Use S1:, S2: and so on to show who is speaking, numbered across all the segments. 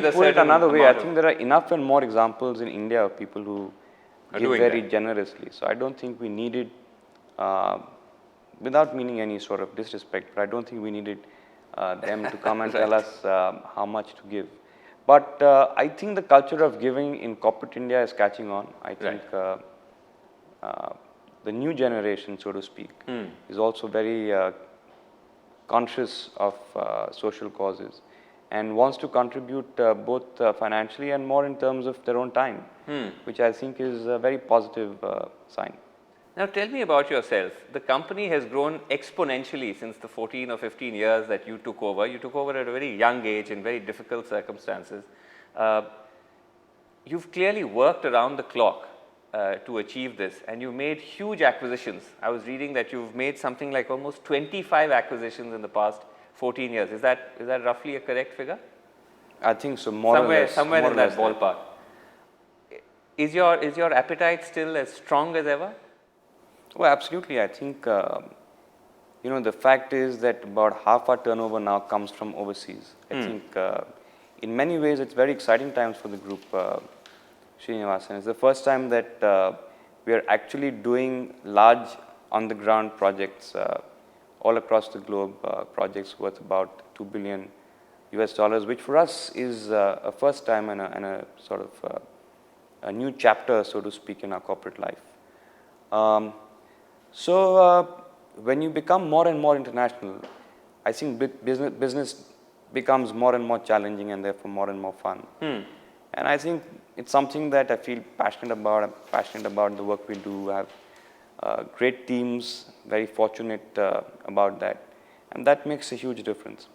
S1: with a certain
S2: put it another way, I
S1: amount
S2: think there are enough and more examples in India of people who give very generously. So I don't think we needed, without meaning any sort of disrespect, but I don't think we needed them to come and tell us how much to give. But I think the culture of giving in corporate India is catching on. I think the new generation, so to speak, is also very conscious of social causes and wants to contribute both financially and more in terms of their own time, which I think is a very positive sign.
S1: Now tell me about yourself. The company has grown exponentially since the 14 or 15 years that you took over. You took over at a very young age in very difficult circumstances. You've clearly worked around the clock to achieve this, and you made huge acquisitions. I was reading that you've made something like almost 25 acquisitions in the past 14 years. Is that roughly a correct figure?
S2: I think so, more or less.
S1: Somewhere in that ballpark. Is your appetite still as strong as ever?
S2: Well, absolutely. I think, the fact is that about half our turnover now comes from overseas. I think in many ways it's very exciting times for the group, Srinivasan. It's the first time that we are actually doing large on-the-ground projects all across the globe, projects worth about $2 billion US, which for us is a first time and a sort of a new chapter, so to speak, in our corporate life. So when you become more and more international, I think business becomes more and more challenging and therefore more and more fun. And I think it's something that I feel passionate about. I'm passionate about the work we do. I have great teams, very fortunate about that. And that makes a huge difference.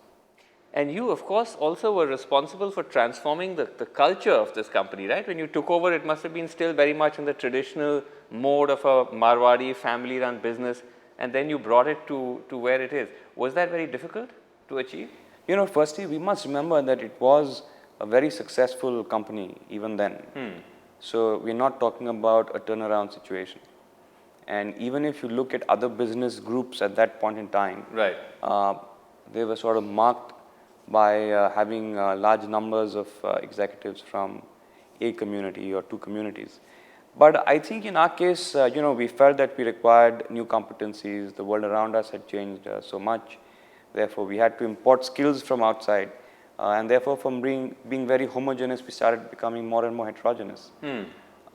S1: And you, of course, also were responsible for transforming the culture of this company, right? When you took over, it must have been still very much in the traditional mode of a Marwadi family-run business, and then you brought it to where it is. Was that very difficult to achieve?
S2: Firstly, we must remember that it was a very successful company even then. So we're not talking about a turnaround situation. And even if you look at other business groups at that point in time, they were sort of marked by having large numbers of executives from a community or two communities. But I think in our case, we felt that we required new competencies. The world around us had changed so much. Therefore, we had to import skills from outside. And therefore, from being very homogeneous, we started becoming more and more heterogeneous.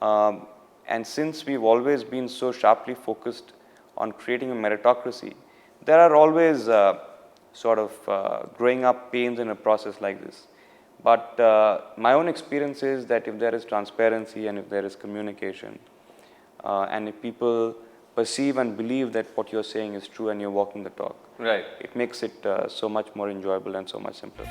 S2: And since we've always been so sharply focused on creating a meritocracy, there are always sort of growing up pains in a process like this. But my own experience is that if there is transparency and if there is communication, and if people perceive and believe that what you're saying is true and you're walking the talk, it makes it so much more enjoyable and so much simpler.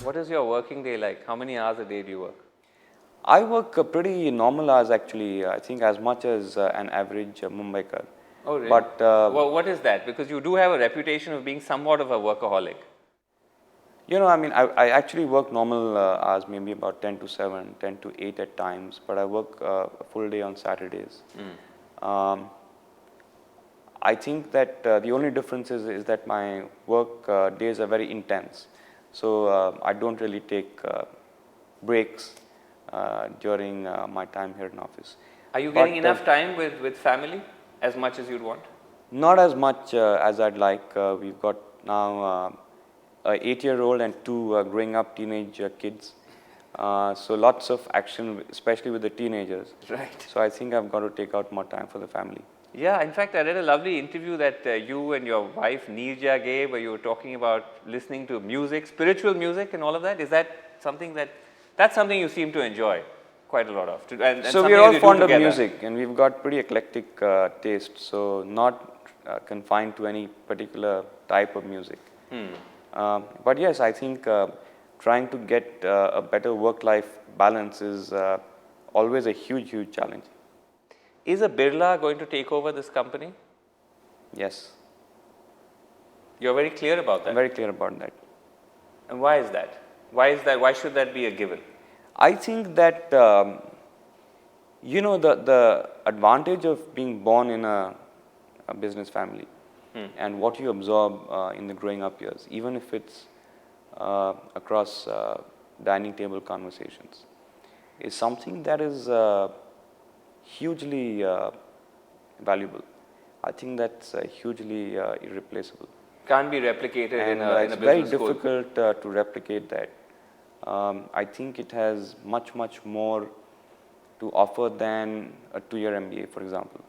S1: What is your working day like? How many hours a day do you work?
S2: I work pretty normal hours actually. I think as much as an average Mumbaikar.
S1: Oh, really?
S2: But
S1: well, what is that? Because you do have a reputation of being somewhat of a workaholic.
S2: I actually work normal hours, maybe about 10 to 7, 10 to 8 at times, but I work a full day on Saturdays. I think that the only difference is that my work days are very intense. So I don't really take breaks during my time here in office.
S1: Are you getting enough time with family, as much as you'd want?
S2: Not as much as I'd like. We've got now an 8-year-old and 2 growing up teenage kids. So lots of action, especially with the teenagers.
S1: Right.
S2: So I think I've got to take out more time for the family.
S1: Yeah, in fact, I read a lovely interview that you and your wife Neerja gave, where you were talking about listening to music, spiritual music and all of that. Is that something that's something you seem to enjoy quite a lot of? And
S2: so we're all fond of music, and we've got pretty eclectic taste, so not confined to any particular type of music. But yes, I think trying to get a better work-life balance is always a huge, huge challenge.
S1: Is a Birla going to take over this company?
S2: Yes.
S1: You're very clear about that?
S2: I'm very clear about that.
S1: And why is that? Why is that? Why should that be a given?
S2: I think that the advantage of being born in a business family and what you absorb in the growing up years, even if it's across dining table conversations, is something that is hugely valuable. I think that's hugely irreplaceable.
S1: Can't be replicated in a
S2: It's
S1: business
S2: very
S1: school.
S2: difficult to replicate that. I think it has much more to offer than a 2-year MBA, for example.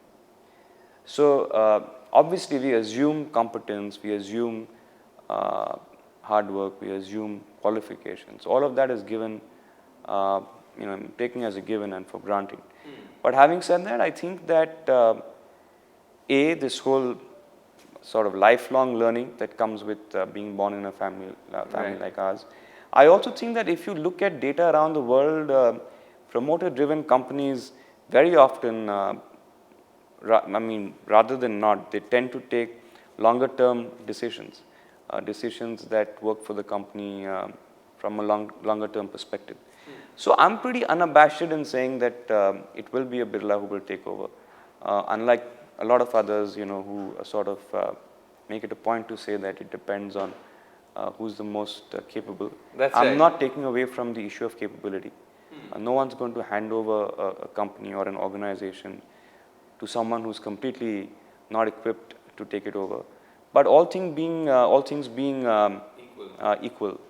S2: So obviously we assume competence, we assume hard work, we assume qualifications. All of that is given, taken as a given and for granting. But having said that, I think that this whole sort of lifelong learning that comes with being born in a family
S1: Right.
S2: like ours. I also think that if you look at data around the world, promoter-driven companies very often, rather than not, they tend to take longer-term decisions, decisions that work for the company from a longer-term perspective. So I'm pretty unabashed in saying that it will be a Birla who will take over, unlike a lot of others, who sort of make it a point to say that it depends on who's the most capable.
S1: That's
S2: I'm
S1: right.
S2: not taking away from the issue of capability. No one's going to hand over a company or an organization to someone who's completely not equipped to take it over. But all things being equal,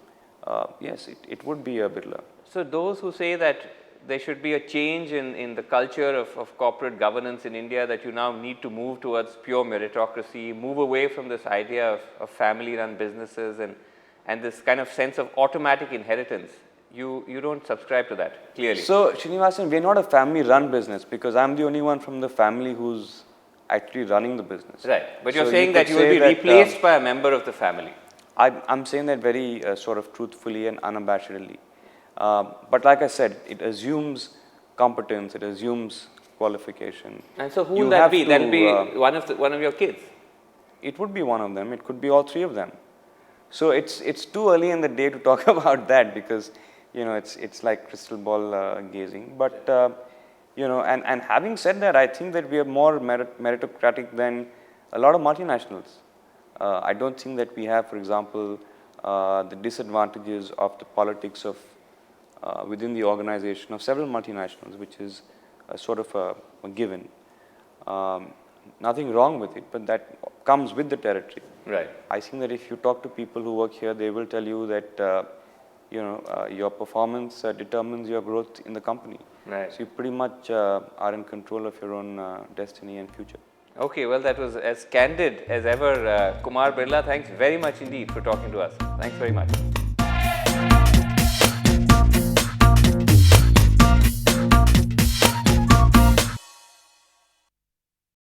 S2: yes, it would be a Birla.
S1: So those who say that there should be a change in the culture of corporate governance in India, that you now need to move towards pure meritocracy, move away from this idea of family-run businesses and this kind of sense of automatic inheritance. You don't subscribe to that, clearly.
S2: So, Srinivasan, we're not a family-run business because I'm the only one from the family who's actually running the business.
S1: Right. But you're
S2: So
S1: saying
S2: you
S1: that
S2: could
S1: you will
S2: say
S1: be
S2: that,
S1: replaced by a member of the family.
S2: I'm saying that very sort of truthfully and unabashedly. But like I said, it assumes competence, it assumes qualification.
S1: And so who
S2: You
S1: will that
S2: have
S1: be?
S2: to,
S1: That will be one of your kids.
S2: It would be one of them. It could be all three of them. So it's too early in the day to talk about that because it's like crystal ball gazing. But and having said that, I think that we are more meritocratic than a lot of multinationals. I don't think that we have, for example, the disadvantages of the politics of within the organization of several multinationals, which is sort of a given. Nothing wrong with it, but that comes with the territory.
S1: Right.
S2: I think that if you talk to people who work here, they will tell you that your performance determines your growth in the company.
S1: Right.
S2: So you pretty much are in control of your own destiny and future.
S1: Okay, well, that was as candid as ever. Kumar Birla, thanks very much indeed for talking to us. Thanks very much.